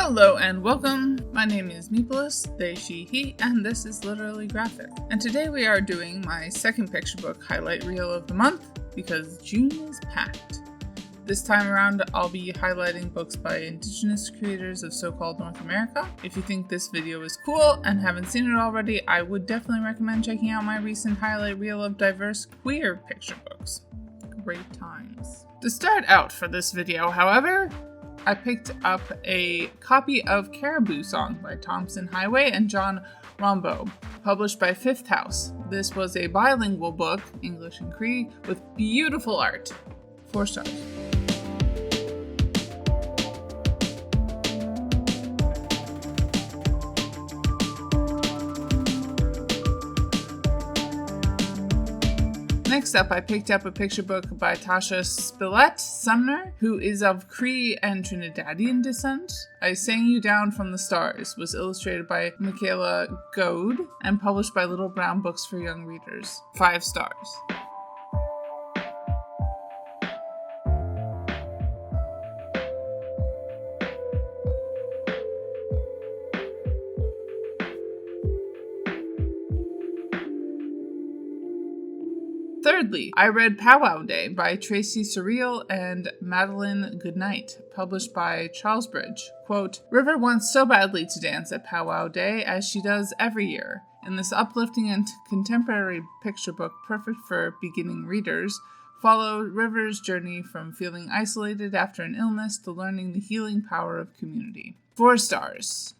Hello and welcome. My name is Meepolis, they, she, he, and this is Literally Graphic. And today we are doing my second picture book highlight reel of the month because June is packed. This time around, I'll be highlighting books by Indigenous creators of so-called North America. If you think this video is cool and haven't seen it already, I would definitely recommend checking out my recent highlight reel of diverse queer picture books. Great times. To start out for this video, however, I picked up a copy of Caribou Song by Thompson Highway and John Rombough, published by Fifth House. This was a bilingual book, English and Cree, with beautiful art. 4 stars. Next up, I picked up a picture book by Tasha Spillett-Sumner, who is of Cree and Trinidadian descent. I Sang You Down from the Stars was illustrated by Michaela, Goade, and published by Little Brown Books for Young Readers. 5 stars. Thirdly, I read Powwow Day by Traci, Soreel and Madelyn, Goodnight, published by Charlesbridge. Quote, River wants so badly to dance at Powwow Day, as she does every year. In this uplifting and contemporary picture book perfect for beginning readers, follow River's journey from feeling isolated after an illness to learning the healing power of community. 4 stars.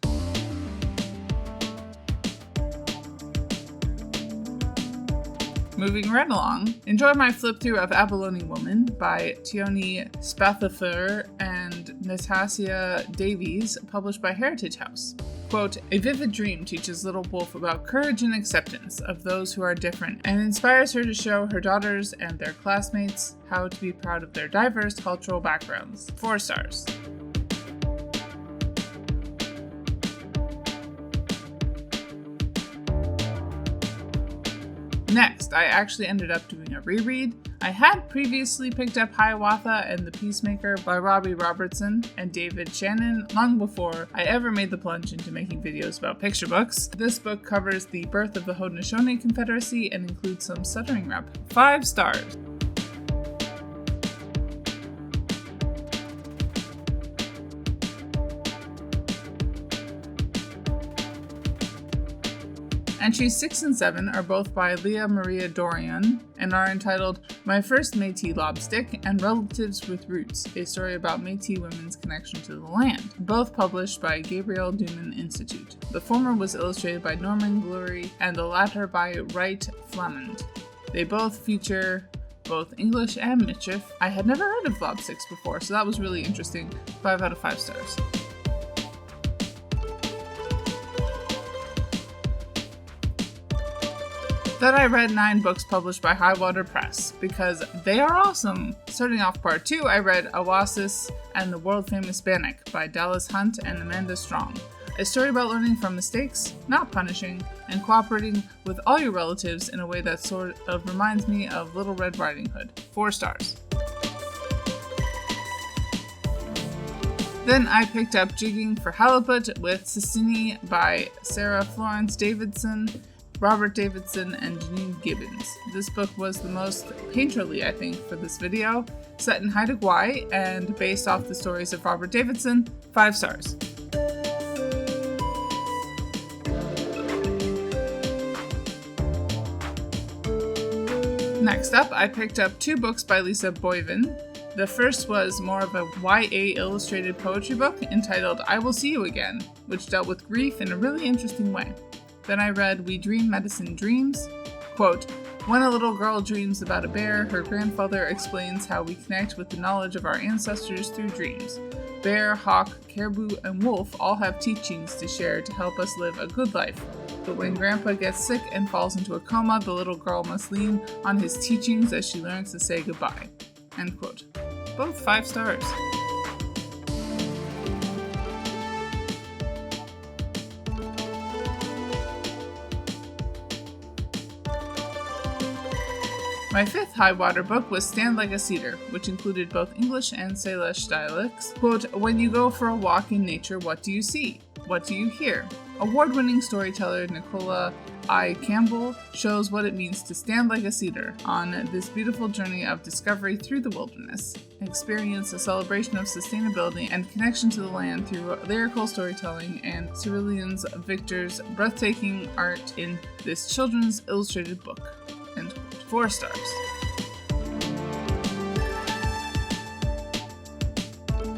Moving right along, enjoy my flip-through of Abalone Woman by Teoni, Spathelfer and Natassia Davies, published by Heritage House. Quote, a vivid dream teaches little Wolf about courage and acceptance of those who are different and inspires her to show her daughters and their classmates how to be proud of their diverse cultural backgrounds. 4 stars. Next, I actually ended up doing a reread. I had previously picked up Hiawatha and the Peacemaker by Robertson and Shannon long before I ever made the plunge into making videos about picture books. This book covers the birth of the Haudenosaunee Confederacy and includes some stuttering rap. 5 stars. Entries 6 and 7 are both by Leah Maria Dorion and are entitled My First Métis Lobstick and Relatives with Roots, a story about Métis women's connection to the land, both published by Gabriel Duman Institute. The former was illustrated by Norman Gleury and the latter by Wright Flamand. They both feature both English and Mischief. I had never heard of Lobsticks before, so that was really interesting. 5 out of 5 stars. Then I read 9 books published by Highwater Press, because they are awesome. Starting off part 2, I read Awasis and the world-famous Bannock by Dallas Hunt and Amanda Strong. A story about learning from mistakes, not punishing, and cooperating with all your relatives in a way that sort of reminds me of Little Red Riding Hood. 4 stars. Then I picked up Jigging for Halibut with Sissini by Sarah Florence Davidson, Robert Davidson, and Janine Gibbons. This book was the most painterly, I think, for this video, set in Haida Gwaii and based off the stories of Robert Davidson. 5 stars. Next up, I picked up 2 books by Lisa Boivin. The first was more of a YA illustrated poetry book entitled I Will See You Again, which dealt with grief in a really interesting way. Then I read We Dream Medicine Dreams. Quote, when a little girl dreams about a bear, her grandfather explains how we connect with the knowledge of our ancestors through dreams. Bear, hawk, caribou, and wolf all have teachings to share to help us live a good life. But when Grandpa gets sick and falls into a coma, the little girl must lean on his teachings as she learns to say goodbye. End quote. Both 5 stars. My fifth Hiawatha book was Stand Like a Cedar, which included both English and Salish dialects. Quote, when you go for a walk in nature, what do you see? What do you hear? Award-winning storyteller Nicola I. Campbell shows what it means to stand like a cedar on this beautiful journey of discovery through the wilderness. Experience a celebration of sustainability and connection to the land through lyrical storytelling and Cerulean's Victor's breathtaking art in this children's illustrated book. And 4 stars.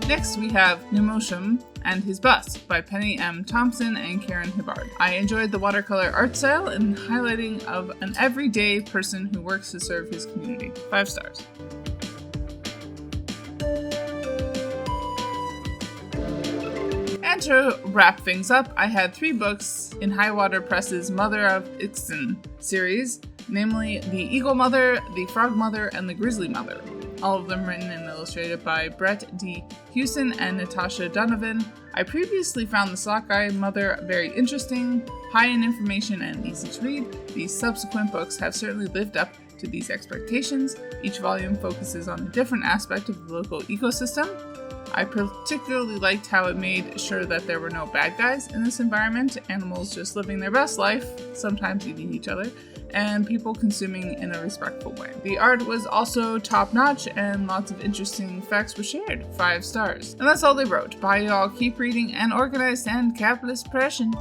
Next, we have Nemosham and His Bus by Penny M. Thompson and Karen Hibbard. I enjoyed the watercolor art style and highlighting of an everyday person who works to serve his community. 5 stars. And to wrap things up, I had 3 books in Hiawatha Press's Mother of Ixen series, namely The Eagle Mother, The Frog Mother, and The Grizzly Mother. All of them written and illustrated by Brett D. Hewson and Natassia Donovan. I previously found the Sockeye Mother very interesting, high in information, and easy to read. These subsequent books have certainly lived up to these expectations. Each volume focuses on a different aspect of the local ecosystem. I particularly liked how it made sure that there were no bad guys in this environment, animals just living their best life, sometimes eating each other, and people consuming in a respectful way. The art was also top-notch and lots of interesting facts were shared. 5 stars. And that's all they wrote. Bye y'all, keep reading and organized and capitalist oppression.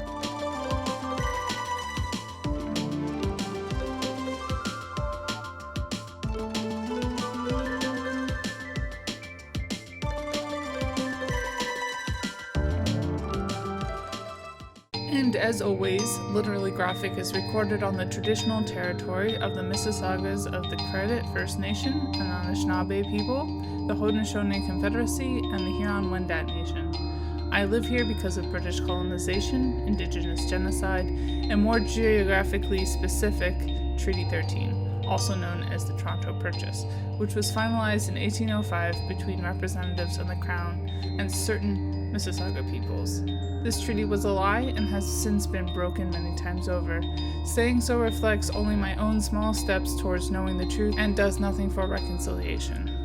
And as always, Literally Graphic is recorded on the traditional territory of the Mississaugas of the Credit First Nation and Anishinaabe people, the Haudenosaunee Confederacy, and the Huron-Wendat Nation. I live here because of British colonization, Indigenous genocide, and more geographically specific, Treaty 13, also known as the Toronto Purchase, which was finalized in 1805 between representatives of the Crown and certain Mississauga peoples. This treaty was a lie and has since been broken many times over. Saying so reflects only my own small steps towards knowing the truth and does nothing for reconciliation.